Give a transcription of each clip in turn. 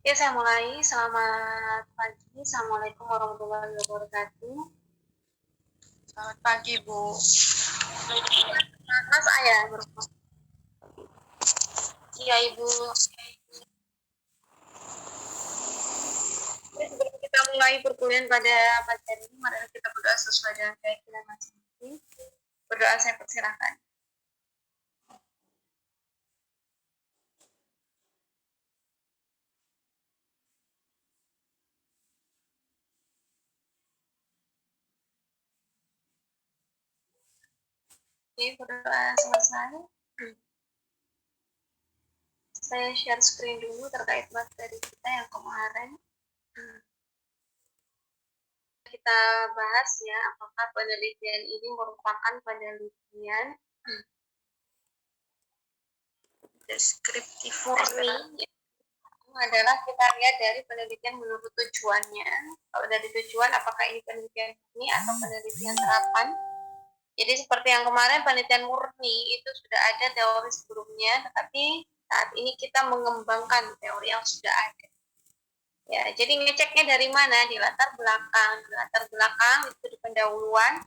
Ya, saya mulai. Selamat pagi. Assalamualaikum warahmatullahi wabarakatuh. Selamat pagi, Bu. Mas Ayah. Iya, Ibu. Sebelum kita mulai perkuliahan pada pagi hari ini, mari kita berdoa sesuai dengan keyakinan masing-masing. Berdoa saya persilahkan. Oke, berdoa selesai. Saya share screen dulu terkait materi kita yang kemarin. Kita bahas ya, apakah penelitian ini merupakan penelitian deskriptif murni. Adalah kita lihat dari penelitian menurut tujuannya. Kalau dari tujuan, apakah ini penelitian murni atau penelitian terapan? Jadi seperti yang kemarin penelitian murni itu sudah ada teori sebelumnya, tetapi saat ini kita mengembangkan teori yang sudah ada. Ya, jadi ngeceknya dari mana? Di latar belakang. Di latar belakang itu di pendahuluan.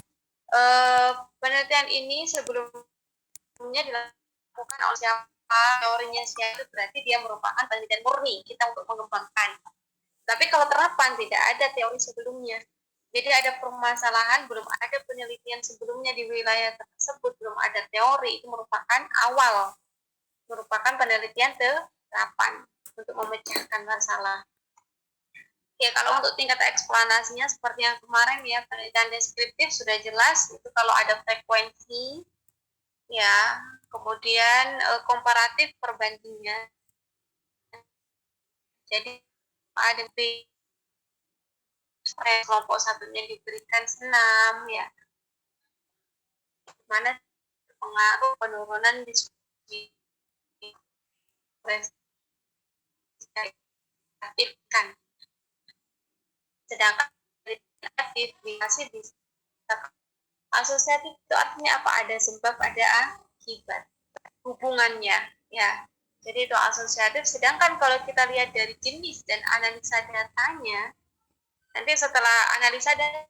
Penelitian ini sebelumnya dilakukan oleh siapa, teorinya siapa, itu berarti dia merupakan penelitian murni kita untuk mengembangkan. Tapi kalau terapan tidak ada teori sebelumnya. Jadi ada permasalahan, belum ada penelitian sebelumnya di wilayah tersebut, belum ada teori, itu merupakan awal, merupakan penelitian terapan untuk memecahkan masalah. Ya, kalau untuk tingkat eksplanasinya seperti yang kemarin ya, penelitian deskriptif sudah jelas, itu kalau ada frekuensi, ya, kemudian komparatif perbandingan. Jadi ada kelompok satunya diberikan senam, ya, mana pengaruh penurunan diskusi aktifkan. Sedangkan negatif dikasih bisa asosiatif itu artinya apa? Ada sebab, ada akibat hubungannya, ya. Jadi itu asosiatif. Sedangkan kalau kita lihat dari jenis dan analisa datanya, nanti setelah analisa data,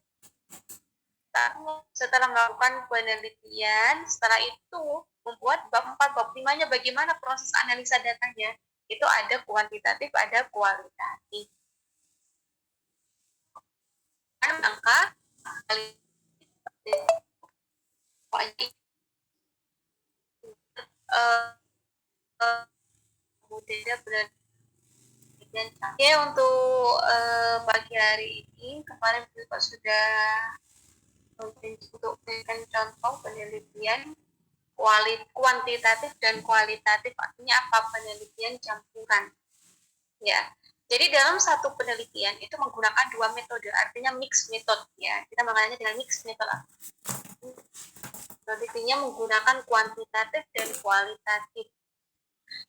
setelah melakukan penelitian, setelah itu membuat bab 4, bab 5-nya bagaimana proses analisa datanya. Itu ada kuantitatif, ada kualitatif. Angka kemudian Oke, untuk pagi hari ini kemarin Bapak sudah untuk memberikan contoh penelitian kuantitatif dan kualitatif, artinya apa? Penelitian campuran. Ya, jadi dalam satu penelitian itu menggunakan dua metode, artinya mixed method. Ya, kita mengenalnya dengan mixed method. Penelitiannya menggunakan kuantitatif dan kualitatif.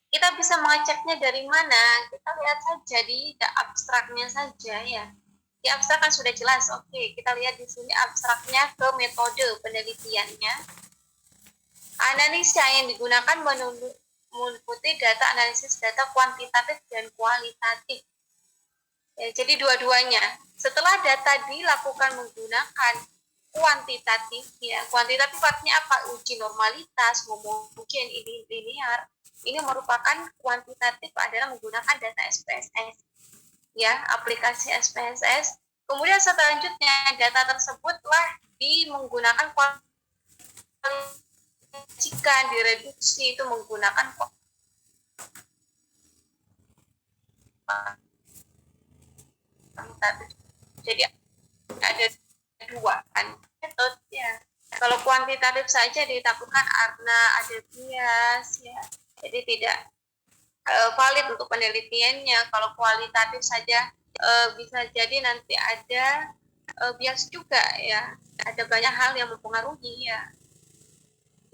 Kita bisa mengeceknya dari mana? Kita lihat saja di abstraknya saja ya. Di abstrak kan sudah jelas. Oke, kita lihat di sini abstraknya ke metode penelitiannya. Analisa yang digunakan meliputi data analisis data kuantitatif dan kualitatif. Ya, jadi dua-duanya. Setelah data dilakukan menggunakan kuantitatif, ya kuantitatif artinya apa? Uji normalitas, mungkin ini linear. Ini merupakan kuantitatif adalah menggunakan data SPSS, ya aplikasi SPSS. Kemudian selanjutnya data tersebutlah menggunakan jika direduksi itu menggunakan kuantitatif. Jadi ada dua kan metodenya. Kalau kuantitatif saja ditakutkan karena ada bias ya, jadi tidak valid untuk penelitiannya. Kalau kualitatif saja bisa jadi nanti ada bias juga ya, ada banyak hal yang mempengaruhi ya.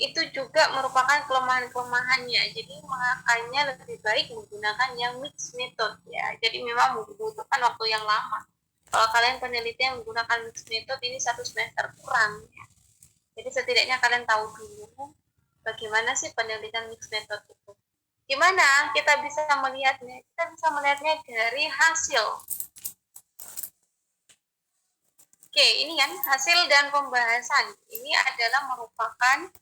Itu juga merupakan kelemahan-kelemahannya. Jadi makanya lebih baik menggunakan yang mixed method ya. Jadi memang membutuhkan waktu yang lama. Kalau kalian peneliti yang menggunakan mixed method ini 1 semester kurang ya. Jadi setidaknya kalian tahu dulu bagaimana sih penelitian mixed method itu. Gimana kita bisa melihatnya? Kita bisa melihatnya dari hasil. Oke, ini kan hasil dan pembahasan. Ini adalah merupakan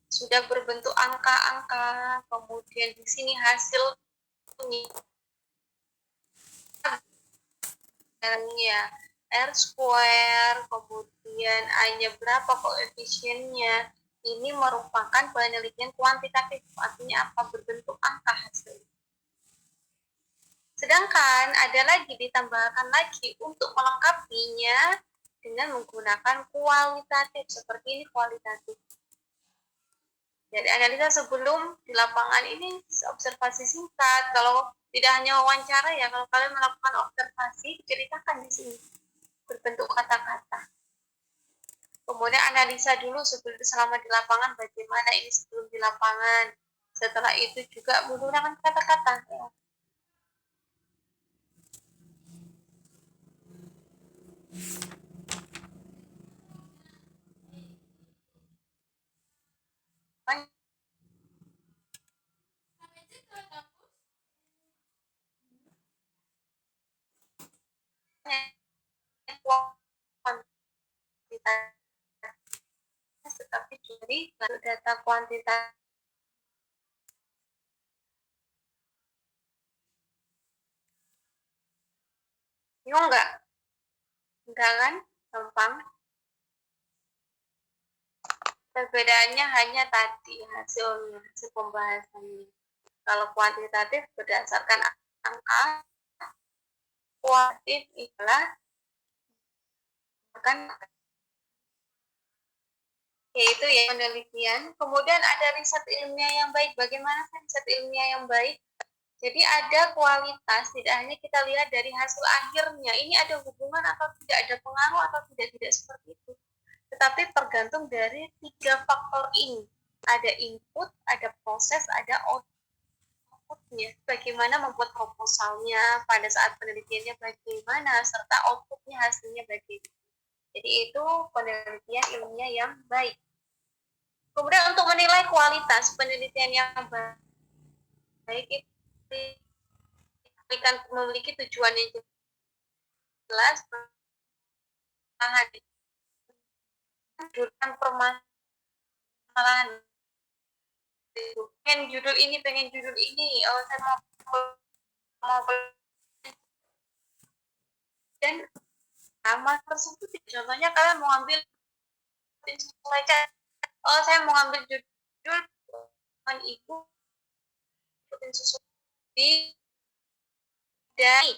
sudah berbentuk angka-angka, kemudian di sini hasil ini ya R square, kemudian A-nya berapa, koefisiennya. Ini merupakan penelitian kuantitatif, artinya apa? Berbentuk angka hasil. Sedangkan ada lagi ditambahkan lagi untuk melengkapinya dengan menggunakan kualitatif, seperti ini kualitatif. Jadi analisa sebelum di lapangan ini observasi singkat. Kalau tidak hanya wawancara ya, kalau kalian melakukan observasi, ceritakan di sini berbentuk kata-kata. Kemudian analisa dulu selama di lapangan bagaimana ini sebelum di lapangan. Setelah itu juga menggunakan kata-kata. Ya. Tetapi dari data kuantitas bingung enggak kan, gampang. Perbedaannya hanya tadi hasil pembahasannya. Kalau kuantitatif berdasarkan angka, kualitatif itulah kan yaitu ya penelitian. Kemudian ada riset ilmiah yang baik. Bagaimana riset ilmiah yang baik? Jadi ada kualitas, tidak hanya kita lihat dari hasil akhirnya, ini ada hubungan atau tidak, ada pengaruh atau tidak seperti itu. Tetapi tergantung dari 3 faktor ini. Ada input, ada proses, ada outputnya. Bagaimana membuat proposalnya, pada saat penelitiannya bagaimana, serta outputnya hasilnya bagaimana. Jadi itu penelitian ilmiah yang baik. Kemudian untuk menilai kualitas penelitian yang baik, baik itu memiliki tujuan yang jelas, menjurkan permasalahan. Pengen judul ini, oh saya mau dan nama tersebut. Contohnya kalian mau ambil oh saya mau ambil judul ibu sesuatu di dari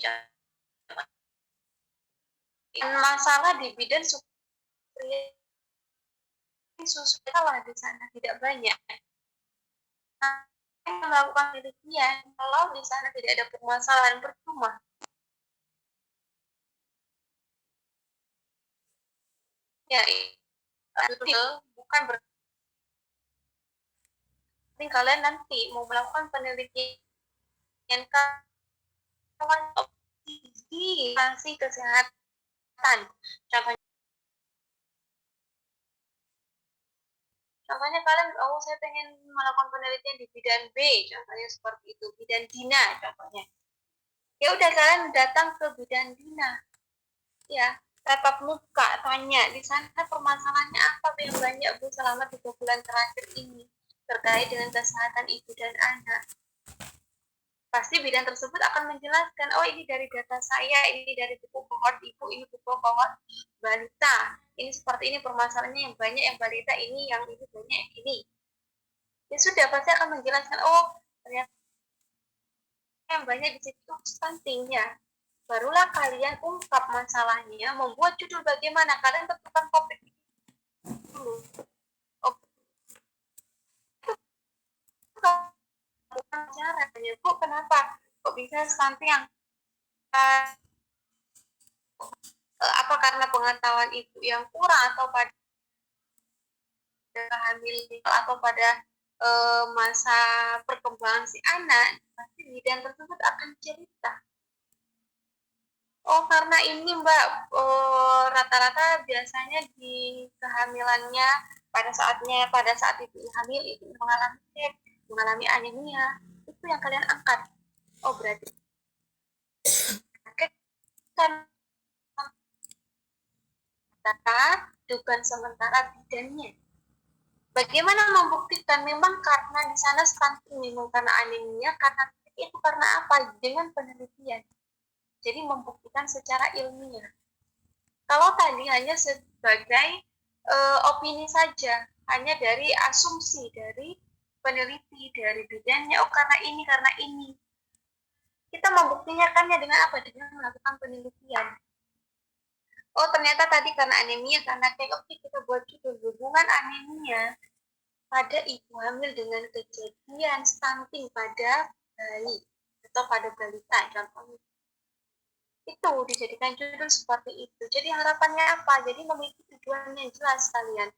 masalah di bidang susu kalah di sana tidak banyak. Nah, melakukan penelitian kalau di sana tidak ada permasalahan percuma. Ya, itu bukan berarti kalian nanti mau melakukan penelitian kawan optimasi kesehatan. Contohnya kalian, oh saya pengen melakukan penelitian di bidang B, contohnya seperti itu, bidang Dina contohnya. Ya udah kalian datang ke bidang Dina, ya tatap muka, tanya di sana permasalahannya apa yang banyak Bu selama 3 bulan terakhir ini terkait dengan kesehatan ibu dan anak. Pasti bidang tersebut akan menjelaskan, oh ini dari data saya, ini dari buku kohort ibu, ini buku kohort balita, ini seperti ini permasalahannya yang banyak, yang balita ini, yang ini banyak yang ini. Ya sudah, pasti akan menjelaskan, oh ternyata yang banyak di situ stuntingnya. Barulah kalian ungkap masalahnya, membuat judul bagaimana, kalian tentukan topik dulu. Oh, bukan caranya, Bu, kenapa kok bisa stunting yang apa karena pengetahuan ibu yang kurang atau pada hamil atau pada masa perkembangan si anak, pasti bidan tersebut akan cerita. Oh karena ini Mbak, rata-rata biasanya di kehamilannya pada saat ibu hamil itu mengalami anemia, itu yang kalian angkat. Oh berarti kan dugaan sementara bidannya. Bagaimana membuktikan memang karena di sana stunting, memang karena anemia, karena itu karena apa? Dengan penelitian. Jadi membuktikan secara ilmiah. Kalau tadi hanya sebagai opini saja, hanya dari asumsi dari peneliti, dari bidannya, oh karena ini. Kita membuktikannya dengan apa? Dengan melakukan penelitian. Oh ternyata tadi karena anemia, karena oke kita buat judul hubungan anemia pada ibu hamil dengan kejadian stunting pada bayi atau pada balita contohnya. Itu dijadikan judul seperti itu. Jadi harapannya apa? Jadi memiliki tujuan yang jelas kalian.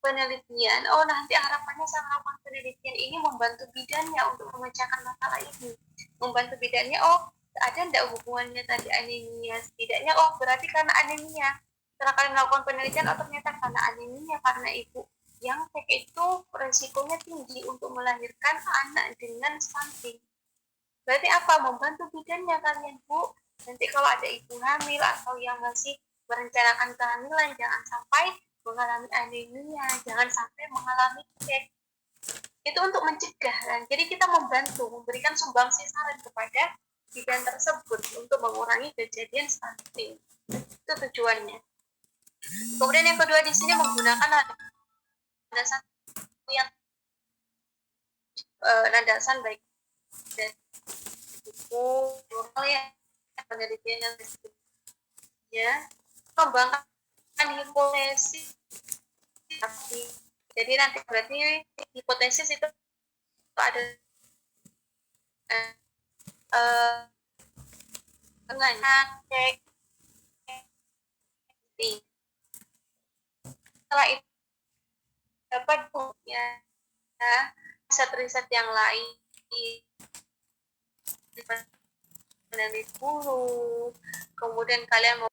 Penelitian, oh nanti harapannya saya melakukan penelitian ini membantu bidannya untuk memecahkan masalah ini. Membantu bidannya, oh ada enggak hubungannya tadi anemia? Setidaknya, oh berarti karena anemia. Setelah kalian melakukan penelitian, oh ternyata karena anemia, karena ibu yang itu resikonya tinggi untuk melahirkan anak dengan stunting. Berarti apa? Membantu bidannya kalian Bu. Nanti kalau ada ibu hamil atau yang masih merencanakan kehamilan, jangan sampai mengalami anemia, jangan sampai mengalami cek. Itu untuk mencegah kan. Jadi kita membantu, memberikan sumbangsi saran kepada bidan tersebut untuk mengurangi kejadian stunting. Itu tujuannya. Kemudian yang kedua di sini menggunakan landasan yang landasan baik dari buku jurnal ya, penelitian yang ya, kembangkan hipotesis. Jadi nanti berarti hipotesis itu ada cek setelah itu dapat ya riset-riset yang lain di peneliti dulu, kemudian kalian mau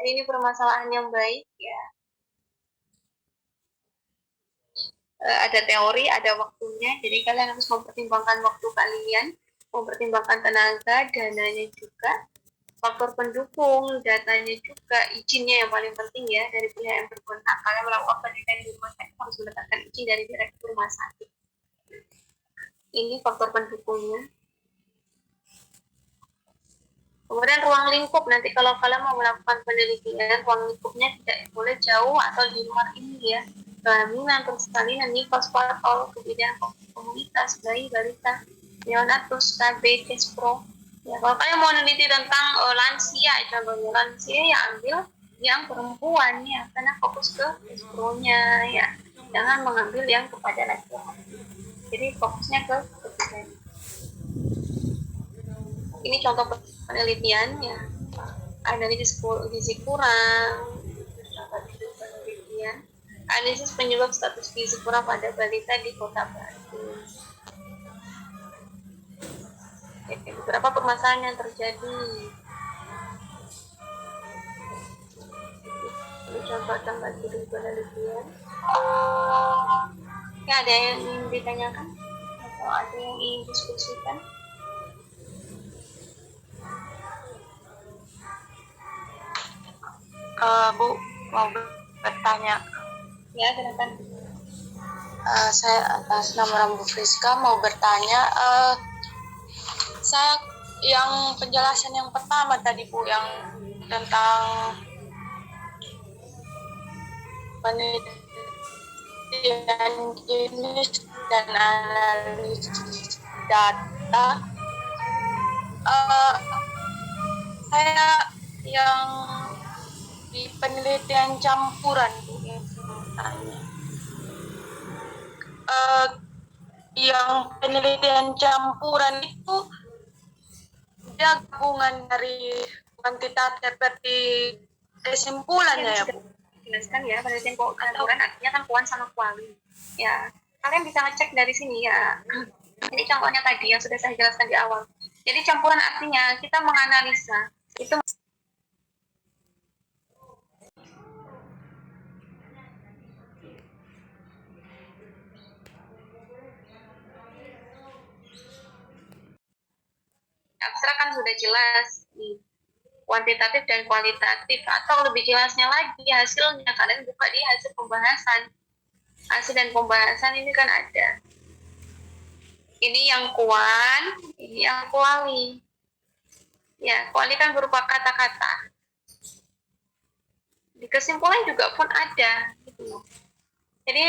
Jadi ini permasalahan yang baik ya. Ada teori, ada waktunya. Jadi kalian harus mempertimbangkan waktu kalian, mempertimbangkan tenaga, dananya juga, faktor pendukung, datanya juga, izinnya yang paling penting ya dari pihak yang berwenang. Kalian melakukan penelitian di rumah sakit harus mendapatkan izin dari direktur rumah sakit. Ini faktor pendukungnya. Kemudian ruang lingkup, nanti kalau kalian mau melakukan penelitian, ruang lingkupnya tidak boleh jauh atau di luar ini ya. Kehamilan, persalinan, nikah, parpol, kemudian komunitas, bayi, balita, neonatus, KB, kespro. Ya, kalau kalian mau meneliti tentang lansia, contohnya lansia ya ambil yang perempuan ya, karena fokus ke kespronya ya. Jangan mengambil yang kepada laki-laki. Jadi fokusnya ke ketiganya. Ini contoh penelitian ya, analisis gizi kurang, penelitian analisis penyebab status gizi kurang pada balita di Kota Batu. Beberapa permasalahan yang terjadi. Ini contoh tempat tidur penelitian. Ya, ada yang ingin ditanyakan atau ada yang ingin diskusikan? Bu, mau bertanya. Ya, silakan. Saya atas nama Bu Friska mau bertanya. Saya yang penjelasan yang pertama tadi Bu, yang tentang penelitian jenis dan analisis data. Saya yang di penelitian campuran Bu yang tanya. Yang penelitian campuran itu dia gabungan dari kuantitatif seperti kesimpulannya ya Bu. Jelaskan ya, penelitian campuran artinya kan kuan sama kuali. Ya, kalian bisa ngecek dari sini ya. Ini contohnya tadi yang sudah saya jelaskan di awal. Jadi campuran artinya kita menganalisa itu abstrak kan sudah jelas nih, kuantitatif dan kualitatif, atau lebih jelasnya lagi hasilnya kalian buka di hasil pembahasan. Hasil dan pembahasan ini kan ada. Ini yang kuan, ini yang kuali. Ya, kuali kan berupa kata-kata. Di kesimpulan juga pun ada. Gitu. Jadi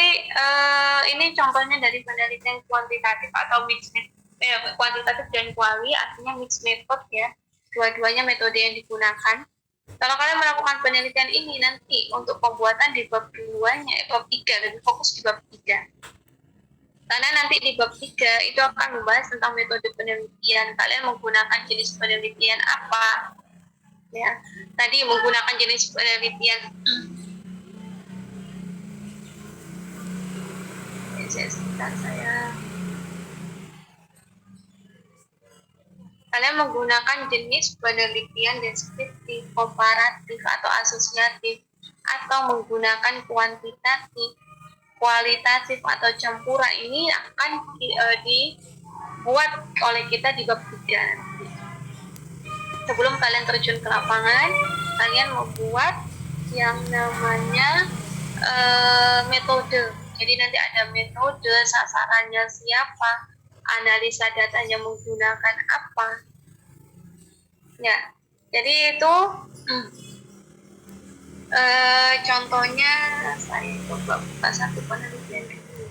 ini contohnya dari penelitian kuantitatif atau mixed method, kuantitatif dan kuali artinya mixed method ya. Dua-duanya metode yang digunakan. Kalau kalian melakukan penelitian ini nanti untuk pembuatan di bab 2-nya, bab 3, lebih fokus di bab 3. Karena nanti di bab 3 itu akan membahas tentang metode penelitian. Kalian menggunakan jenis penelitian apa? Ya, tadi menggunakan jenis penelitian kalian menggunakan jenis penelitian deskriptif, komparatif atau asosiatif, atau menggunakan kuantitatif, kualitatif atau campuran, ini akan dibuat oleh kita di bab 3 nanti. Sebelum kalian terjun ke lapangan, kalian membuat yang namanya metode. Jadi nanti ada metode, sasarannya siapa, analisa datanya menggunakan apa. Ya, jadi itu contohnya saya coba buka satu penelitian dulu.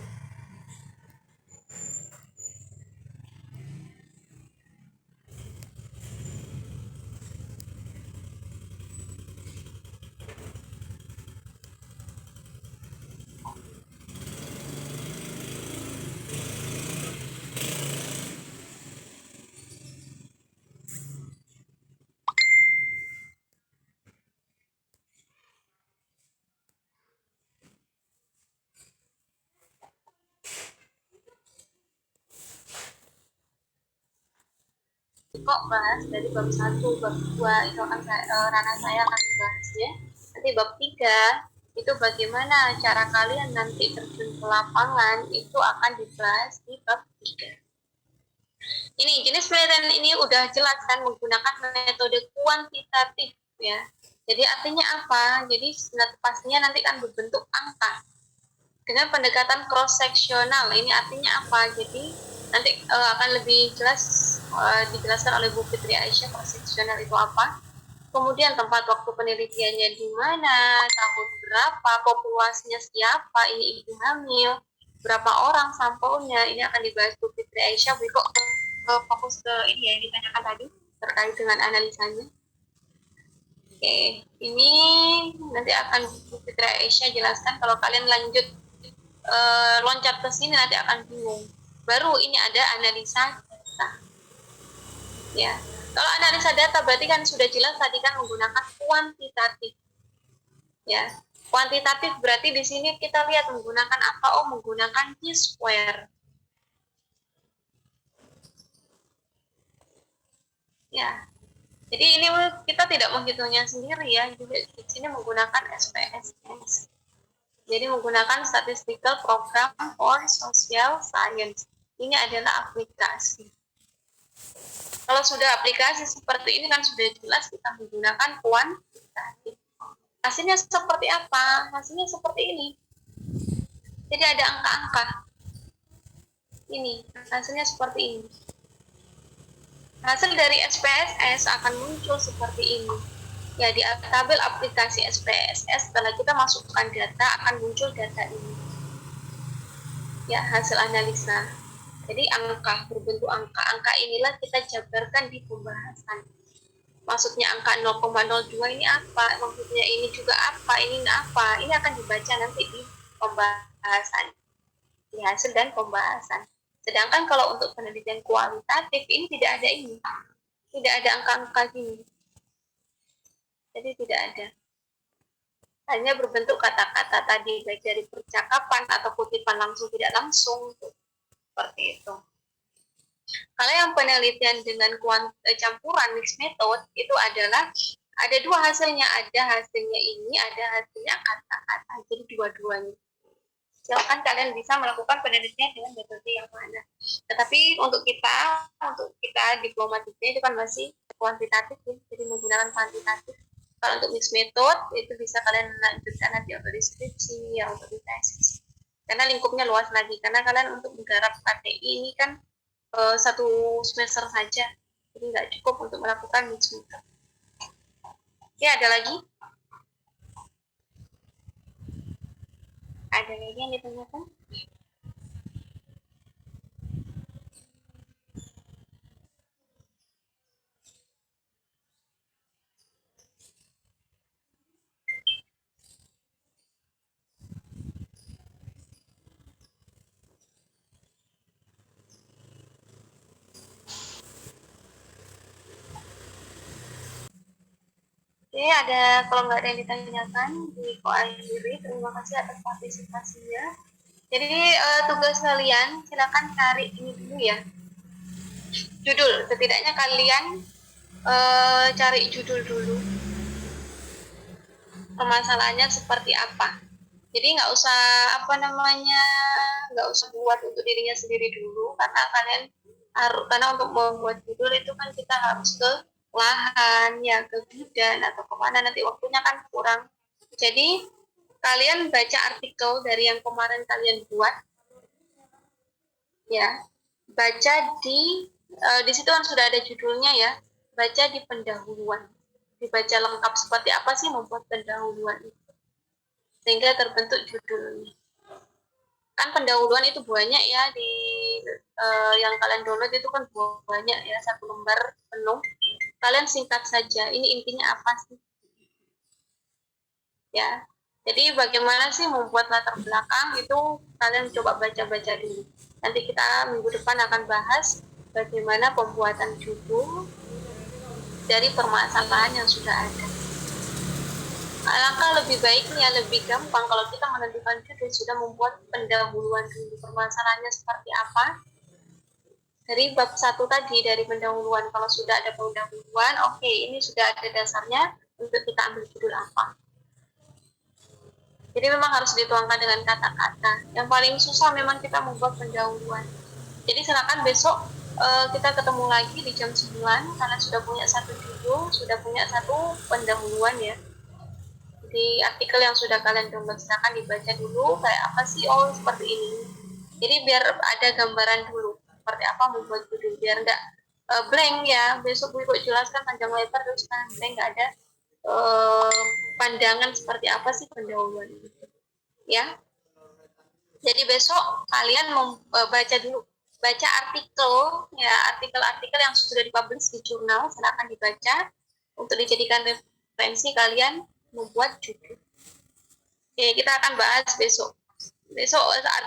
kok bahas dari bab 1, bab 2 itu akan ranah saya akan membahasnya. Nanti bab 3 itu bagaimana cara kalian nanti terjun ke lapangan itu akan dibahas di bab 3. Ini jenis penelitian ini udah jelas kan menggunakan metode kuantitatif ya. Jadi artinya apa? Jadi pastinya nanti kan berbentuk angka dengan pendekatan cross seksional. Ini artinya apa? Jadi nanti akan lebih jelas dijelaskan oleh Bu Fitri Aisyah cross seksional itu apa. Kemudian tempat waktu penelitiannya di mana, tahun berapa, populasinya siapa, ini ibu hamil, berapa orang sampelnya, ini akan dibahas Bu Fitri Aisyah. Bu kok fokus ke ini ya yang ditanyakan tadi terkait dengan analisanya. Oke, ini nanti akan Bu Fitri Aisyah jelaskan. Kalau kalian lanjut loncat ke sini nanti akan bingung. Baru ini ada analisa data. Ya, kalau analisa data berarti kan sudah jelas tadi kan menggunakan kuantitatif. Ya, kuantitatif berarti di sini kita lihat menggunakan apa? Oh, menggunakan T-square. Ya, jadi ini kita tidak menghitungnya sendiri ya, juga di sini menggunakan SPSS. Jadi menggunakan Statistical Program for Social Science. Ini adalah aplikasi. Kalau sudah aplikasi seperti ini kan sudah jelas kita menggunakan kuantitatif. Hasilnya seperti apa? Hasilnya seperti ini. Jadi ada angka-angka. Ini, hasilnya seperti ini. Hasil dari SPSS akan muncul seperti ini. Ya, di tabel aplikasi SPSS setelah kita masukkan data akan muncul data ini. Ya, hasil analisa. Jadi angka berbentuk angka. Angka inilah kita jabarkan di pembahasan. Maksudnya angka 0,02 ini apa? Maksudnya ini juga apa? Ini apa? Ini akan dibaca nanti di pembahasan. Di hasil dan pembahasan. Sedangkan kalau untuk penelitian kualitatif ini tidak ada ini. Tidak ada angka-angka gini. Jadi tidak ada. Hanya berbentuk kata-kata tadi, baik dari percakapan atau kutipan langsung tidak langsung. Seperti itu. Kalau yang penelitian dengan campuran mixed method itu adalah ada dua hasilnya. Ada hasilnya ini, ada hasilnya kata-kata. Jadi dua-duanya. Silakan kalian bisa melakukan penelitian dengan metode yang mana. Tetapi untuk kita diplomatiknya itu kan masih kuantitatif ya, jadi menggunakan kuantitatif. Kalau untuk mixed method itu bisa kalian lanjutkan nanti untuk deskripsi ya, untuk di tesis. Karena lingkupnya luas lagi. Karena kalian untuk menggarap KTI ini kan satu semester saja, jadi nggak cukup untuk melakukan mixed method. Ya, ada lagi? Ada lagi yang ditanyakan? Oke, ada kalau nggak ada yang ditanyakan di koakhiri. Terima kasih atas partisipasinya. Jadi tugas kalian silakan cari ini dulu ya, judul. Setidaknya kalian cari judul dulu, permasalahannya seperti apa. Jadi nggak usah nggak usah buat untuk dirinya sendiri dulu, karena untuk membuat judul itu kan kita harus ke lahan ya, ke bidan atau kemana, nanti waktunya kan kurang. Jadi kalian baca artikel dari yang kemarin kalian buat ya, baca di situ kan sudah ada judulnya ya, baca di pendahuluan, dibaca lengkap seperti apa sih membuat pendahuluan itu sehingga terbentuk judulnya. Kan pendahuluan itu banyak ya di yang kalian download itu kan banyak ya, satu lembar penuh. Kalian singkat saja, ini intinya apa sih ya. Jadi bagaimana sih membuat latar belakang itu kalian coba baca-baca dulu. Nanti kita minggu depan akan bahas bagaimana pembuatan judul dari permasalahan yang sudah ada. Alangkah lebih baiknya, lebih gampang kalau kita menentukan judul sudah membuat pendahuluan dulu, permasalahannya seperti apa, dari bab 1 tadi, dari pendahuluan. Kalau sudah ada pendahuluan, oke, ini sudah ada dasarnya untuk kita ambil judul apa. Jadi memang harus dituangkan dengan kata-kata. Yang paling susah memang kita membuat pendahuluan. Jadi silakan besok kita ketemu lagi di jam 9, karena sudah punya satu judul, sudah punya satu pendahuluan ya. Di artikel yang sudah kalian download, silakan dibaca dulu kayak apa sih, oh seperti ini. Jadi biar ada gambaran dulu seperti apa membuat judul, biar nggak blank ya. Besok Bu Ibu jelaskan panjang lebar terus kan blank, nggak ada pandangan seperti apa sih pendahuluan itu ya. Jadi besok kalian baca dulu, baca artikel ya, artikel-artikel yang sudah dipublish di jurnal, silakan dibaca untuk dijadikan referensi kalian membuat judul. Oke, kita akan bahas besok saat